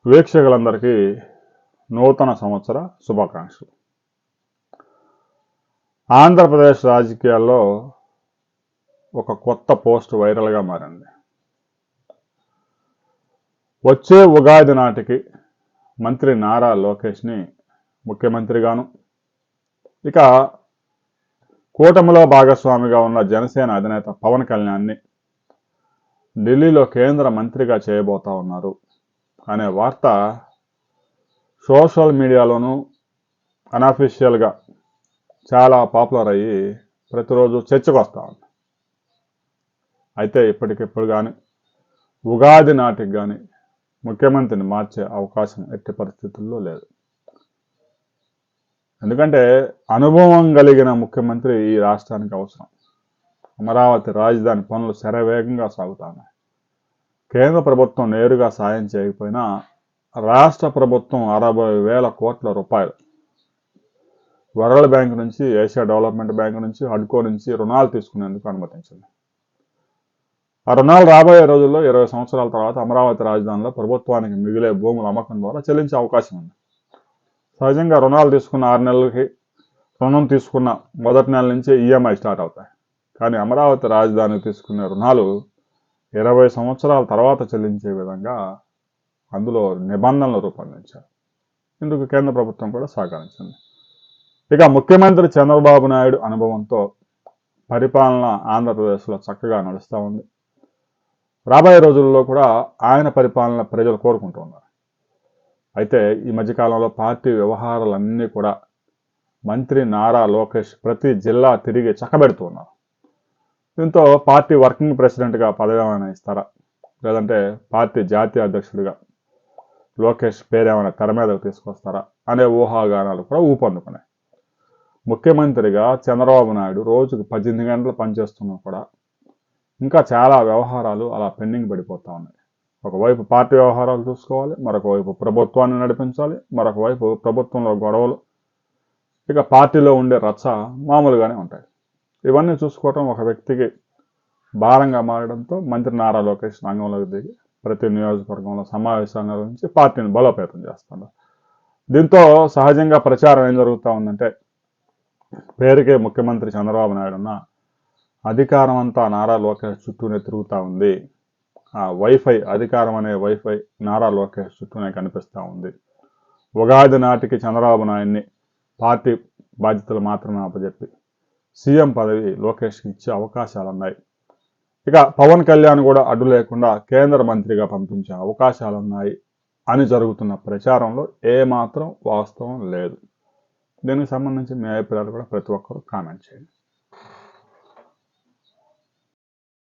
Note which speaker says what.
Speaker 1: వీక్షకులందరికీ నూతన సంవత్సర శుభాకాంక్షలు. ఆంధ్రప్రదేశ్ రాజకీయాల్లో ఒక కొత్త పోస్ట్ వైరల్గా మారింది. వచ్చే ఉగాది నాటికి మంత్రి నారా లోకేష్ని ముఖ్యమంత్రిగాను, ఇక కూటమిలో భాగస్వామిగా ఉన్న జనసేన అధినేత పవన్ కళ్యాణ్ని ఢిల్లీలో కేంద్ర మంత్రిగా చేయబోతా ఉన్నారు అనే వార్త సోషల్ మీడియాలోనూ అన్అఫీషియల్గా చాలా పాపులర్ అయ్యి ప్రతిరోజు చర్చకు వస్తూ ఉంది. అయితే ఇప్పటికిప్పుడు కానీ ఉగాది నాటికి కానీ ముఖ్యమంత్రిని మార్చే అవకాశం ఎట్టి పరిస్థితుల్లో లేదు. ఎందుకంటే అనుభవం కలిగిన ముఖ్యమంత్రి ఈ రాష్ట్రానికి అవసరం. అమరావతి రాజధాని పనులు శరవేగంగా సాగుతున్నాయి. కేంద్ర ప్రభుత్వం నేరుగా సాయం చేయకపోయినా రాష్ట్ర ప్రభుత్వం 60,000 కోట్ల రూపాయలు వరల్డ్ బ్యాంక్ నుంచి, ఏషియా డెవలప్మెంట్ బ్యాంక్ నుంచి, హడ్కో నుంచి రుణాలు తీసుకునేందుకు అనుమతించింది. ఆ రుణాలు రాబోయే రోజుల్లో 20 సంవత్సరాల తర్వాత అమరావతి రాజధానిలో ప్రభుత్వానికి మిగిలే భూముల అమ్మకం ద్వారా చెల్లించే అవకాశం ఉంది. సహజంగా రుణాలు తీసుకున్న 6 నెలలకి రుణం తీసుకున్న మొదటి నెల నుంచి ఈఎంఐ స్టార్ట్ అవుతాయి. కానీ అమరావతి రాజధానికి తీసుకునే రుణాలు 20 సంవత్సరాల తర్వాత చెల్లించే విధంగా అందులో నిబంధనలు రూపొందించారు. ఇందుకు కేంద్ర ప్రభుత్వం కూడా సహకరించింది. ఇక ముఖ్యమంత్రి చంద్రబాబు నాయుడు అనుభవంతో పరిపాలన ఆంధ్రప్రదేశ్లో చక్కగా నడుస్తూ ఉంది. రాబోయే రోజుల్లో కూడా ఆయన పరిపాలన ప్రజలు కోరుకుంటున్నారు. అయితే ఈ మధ్యకాలంలో పార్టీ వ్యవహారాలన్నీ కూడా మంత్రి నారా లోకేష్ ప్రతి జిల్లా తిరిగి చక్కబెడుతున్నారు. దీంతో పార్టీ వర్కింగ్ ప్రెసిడెంట్గా పదవి ఏమైనా ఇస్తారా, లేదంటే పార్టీ జాతీయ అధ్యక్షుడిగా లోకేష్ పేరేమైనా తెర మీదకు తీసుకొస్తారా అనే ఊహాగానాలు కూడా ఊపందుకున్నాయి. ముఖ్యమంత్రిగా చంద్రబాబు నాయుడు రోజుకు 18 గంటలు పనిచేస్తున్నా కూడా ఇంకా చాలా వ్యవహారాలు అలా పెండింగ్ పడిపోతూ ఉన్నాయి. ఒకవైపు పార్టీ వ్యవహారాలు చూసుకోవాలి, మరొక వైపు ప్రభుత్వాన్ని నడిపించాలి, మరొక వైపు ప్రభుత్వంలో గొడవలు, ఇక పార్టీలో ఉండే రచ్చ మామూలుగానే ఉంటాయి. ఇవన్నీ చూసుకోవటం ఒక వ్యక్తికి భారంగా మారడంతో మంత్రి నారా లోకేష్ రంగంలోకి దిగి ప్రతి నియోజకవర్గంలో సమావేశాలు నిర్వహించి పార్టీని బలోపేతం చేస్తున్నారు. దీంతో సహజంగా ప్రచారం ఏం జరుగుతూ ఉందంటే, పేరుకే ముఖ్యమంత్రి చంద్రబాబు నాయుడు ఉన్న అధికారం అంతా నారా లోకేష్ చుట్టూనే తిరుగుతూ ఉంది. ఆ వైఫై, అధికారం అనే వైఫై నారా లోకేష్ చుట్టూనే కనిపిస్తూ ఉంది. ఉగాది నాటికి చంద్రబాబు నాయుడిని పార్టీ బాధ్యతలు మాత్రమే అప్పచెప్పి సీఎం పదవి లోకేష్కి ఇచ్చే అవకాశాలున్నాయి. ఇక పవన్ కళ్యాణ్ కూడా అడ్డు లేకుండా కేంద్ర మంత్రిగా పంపించే అవకాశాలున్నాయి అని జరుగుతున్న ప్రచారంలో ఏమాత్రం వాస్తవం లేదు. దీనికి సంబంధించి మీ అభిప్రాయాలు కూడా ప్రతి ఒక్కరూ కామెంట్ చేయండి.